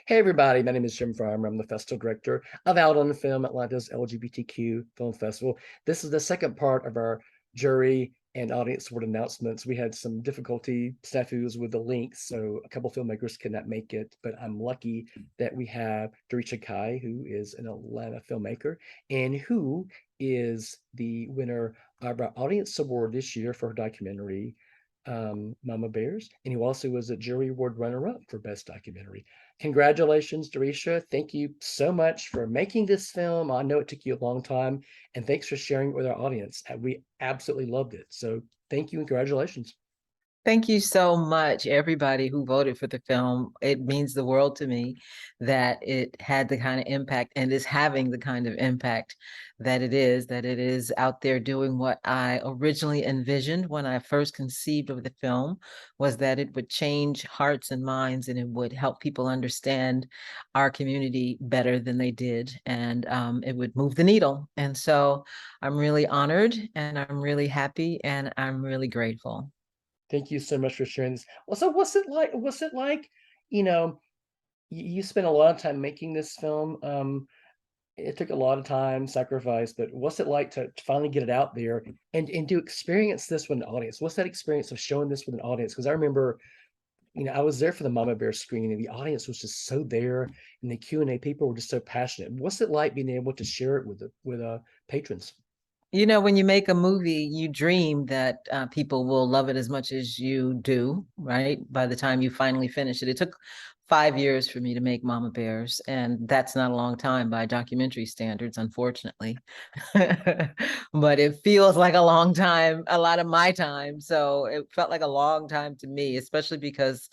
Hey everybody, my name is Jim Farmer. I'm the festival director of Out on the Film, Atlanta's LGBTQ Film Festival. This is the second part of our jury and audience award announcements. We had some difficulty snafus with the links, so a couple filmmakers could not make it, but I'm lucky that we have Daresha Kai, who is an Atlanta filmmaker and who is the winner of our audience award this year for her documentary, Mama Bears, and who also was a jury award runner-up for Best Documentary. Congratulations, Daresha. Thank you so much for making this film. I know it took you a long time, and thanks for sharing it with our audience. We absolutely loved it. So thank you and congratulations. Thank you so much, everybody who voted for the film. It means the world to me that it had the kind of impact and is having the kind of impact that it is out there doing what I originally envisioned when I first conceived of the film, was that it would change hearts and minds and it would help people understand our community better than they did. And it would move the needle. And so I'm really honored and I'm really happy and I'm really grateful. Thank you so much for sharing this. Well, so what's it like? What's it like? You know, you spent a lot of time making this film. It took a lot of time, sacrifice, but what's it like to finally get it out there and to experience this with an audience? What's that experience of showing this with an audience? Because I remember, I was there for the Mama Bear screening, and the audience was just so there, and the Q&A people were just so passionate. What's it like being able to share it with patrons? You know, when you make a movie, you dream that people will love it as much as you do, right? By the time you finally finish it. It took 5 years for me to make Mama Bears, and that's not a long time by documentary standards, unfortunately. But it feels like a long time, a lot of my time. So it felt like a long time to me, especially because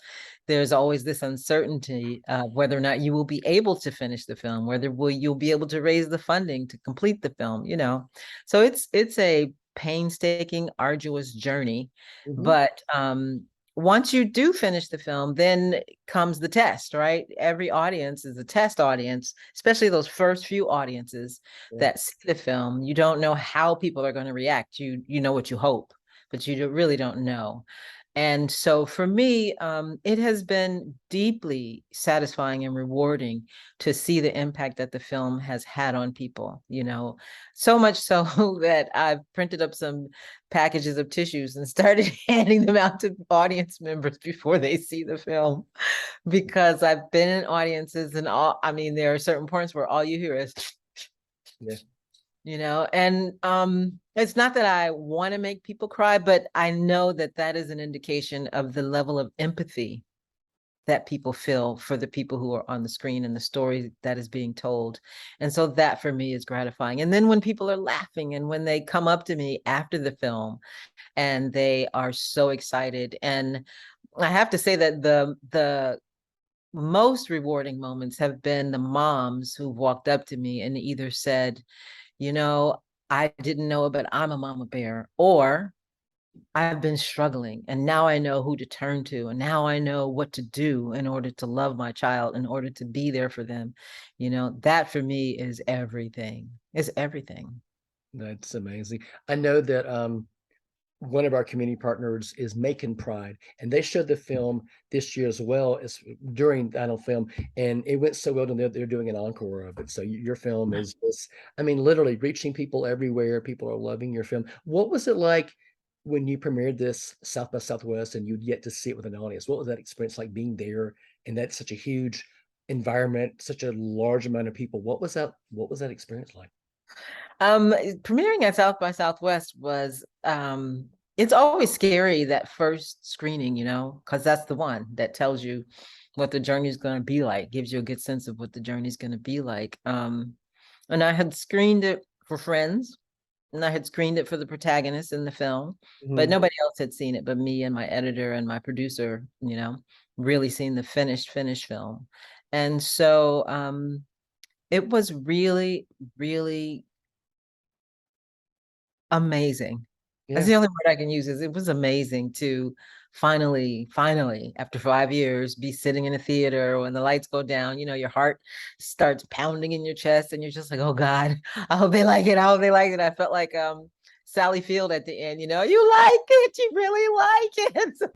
there's always this uncertainty of whether or not you will be able to finish the film, whether you'll be able to raise the funding to complete the film, you know. So it's a painstaking, arduous journey. Hmm. But once you do finish the film, then comes the test, right? Every audience is a test audience, especially those first few audiences Yeah. that see the film. You don't know how people are going to react. You know what you hope, but really don't know. And so for me, it has been deeply satisfying and rewarding to see the impact that the film has had on people, you know, so much so that I've printed up some packages of tissues and started handing them out to audience members before they see the film, because I've been in audiences and I mean, there are certain points where all you hear is, Yeah. you know. And it's not that I want to make people cry, but I know that that is an indication of the level of empathy that people feel for the people who are on the screen and the story that is being told. And so that for me is gratifying. And then when people are laughing and when they come up to me after the film and they are so excited, and I have to say that the most rewarding moments have been the moms who walked up to me and either said, you know, I didn't know it, but I'm a mama bear, or I've been struggling and now I know who to turn to. And now I know what to do in order to love my child, in order to be there for them. You know, that for me is everything. It's everything. That's amazing. I know that one of our community partners is Macon Pride, and they showed the film this year as well as during the final film, and it went so well that they're doing an encore of it. So your film is just, I mean, literally reaching people everywhere. People are loving your film. What was it like when you premiered this South by Southwest and you'd get to see it with an audience? What was that experience like being there and that's such a huge environment, such a large amount of people? What was that experience like? Premiering at South by Southwest was it's always scary, that first screening, you know, because that's the one that tells you what the journey is going to be like, gives you a good sense of what the journey is going to be like. And I had screened it for friends, and I had screened it for the protagonist in the film, but Mhm. nobody else had seen it but me and my editor and my producer, you know, really seen the finished film. And so it was really, really amazing. That's Yeah. the only word I can use. Is it was amazing to finally, after 5 years, be sitting in a theater when the lights go down. You know, your heart starts pounding in your chest, and you're just like, "Oh God, I hope they like it. I hope they like it." I felt like Sally Field at the end. You know, you like it, you really like it.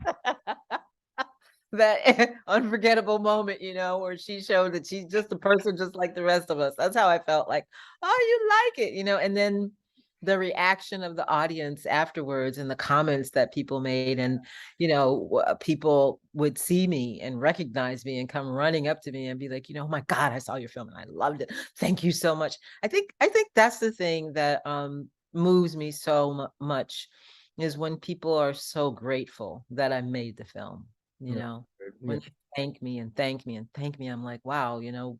that unforgettable moment, you know, where she showed that she's just a person just like the rest of us. That's how I felt like, oh, you like it, you know, and then the reaction of the audience afterwards and the comments that people made, and you know, people would see me and recognize me and come running up to me and be like, you know, oh my God, I saw your film and I loved it. Thank you so much. I think that's the thing that moves me so much, is when people are so grateful that I made the film, you Right. know, Yeah. when they thank me and thank me and thank me. I'm like, wow, you know,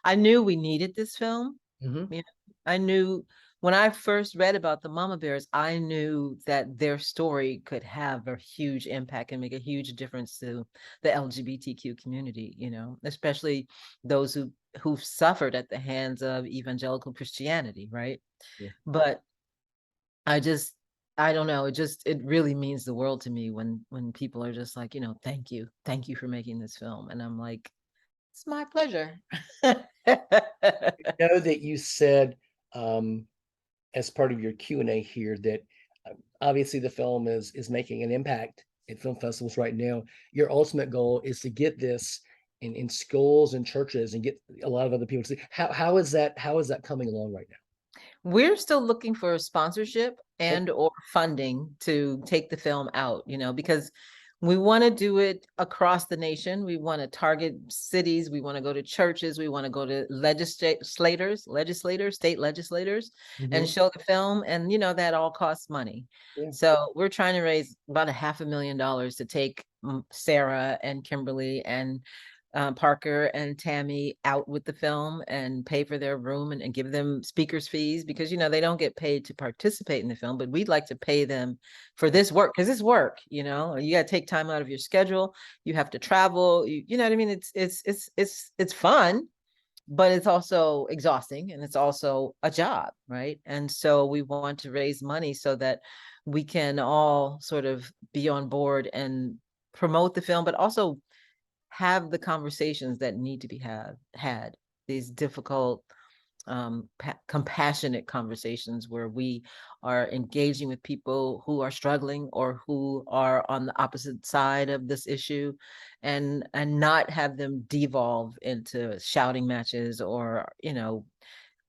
I knew we needed this film. Mhm. You know, I knew when I first read about the mama bears, I knew that their story could have a huge impact and make a huge difference to the LGBTQ community, you know, especially those who've suffered at the hands of evangelical Christianity, right? Yeah. But I just, I don't know, it really means the world to me when people are just like, you know, thank you for making this film, and I'm like, it's my pleasure. Know that you said, um, as part of your Q&A here that, obviously the film is making an impact at film festivals right now. Your ultimate goal is to get this in schools and churches and get a lot of other people to see. How is that coming along right now? We're still looking for sponsorship Okay. and or funding to take the film out, you know, because we want to do it across the nation. We want to target cities. We want to go to churches. We want to go to legislators, state legislators, and Mhm. show the film. And, you know, that all costs money. Yeah. So we're trying to raise about $500,000 to take Sarah and Kimberly and Parker and Tammy out with the film and pay for their room, and give them speakers fees, because you know they don't get paid to participate in the film, but we'd like to pay them for this work, because it's work, you know. You got to take time out of your schedule, you have to travel, you know what I mean. It's fun, but it's also exhausting, and it's also a job, right? And so we want to raise money so that we can all sort of be on board and promote the film, but also have the conversations that need to be had, these difficult, compassionate conversations where we are engaging with people who are struggling or who are on the opposite side of this issue, and not have them devolve into shouting matches, or you know,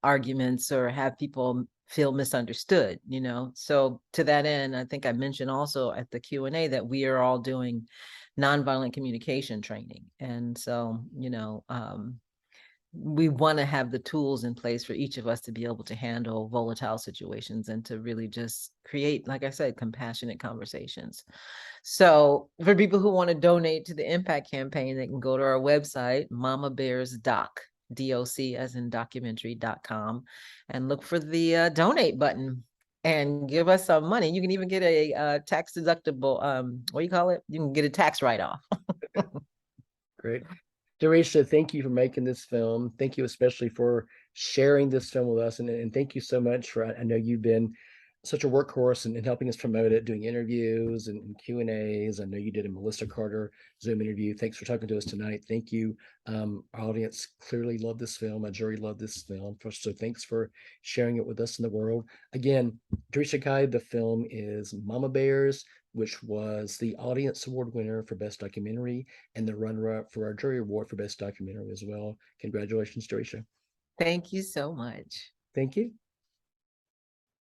arguments, or have people feel misunderstood, you know. So to that end, I think I mentioned also at the Q&A that we are all doing nonviolent communication training. And so, you know, we want to have the tools in place for each of us to be able to handle volatile situations and to really just create, like I said, compassionate conversations. So for people who want to donate to the Impact Campaign, they can go to our website, Mama Bears Doc, DOC as in documentary.com, and look for the donate button and give us some money. You can even get a tax deductible, what do you call it? You can get a tax write-off. Great. Daresha, thank you for making this film. Thank you especially for sharing this film with us. And thank you so much for, I know you've been such a workhorse in helping us promote it, doing interviews and Q&As. I know you did a Melissa Carter Zoom interview. Thanks for talking to us tonight. Thank you. Our audience clearly loved this film. Our jury loved this film. So thanks for sharing it with us in the world. Again, Daresha Kai, the film is Mama Bears, which was the Audience Award winner for Best Documentary and the runner-up for our jury award for Best Documentary as well. Congratulations, Daresha. Thank you so much. Thank you.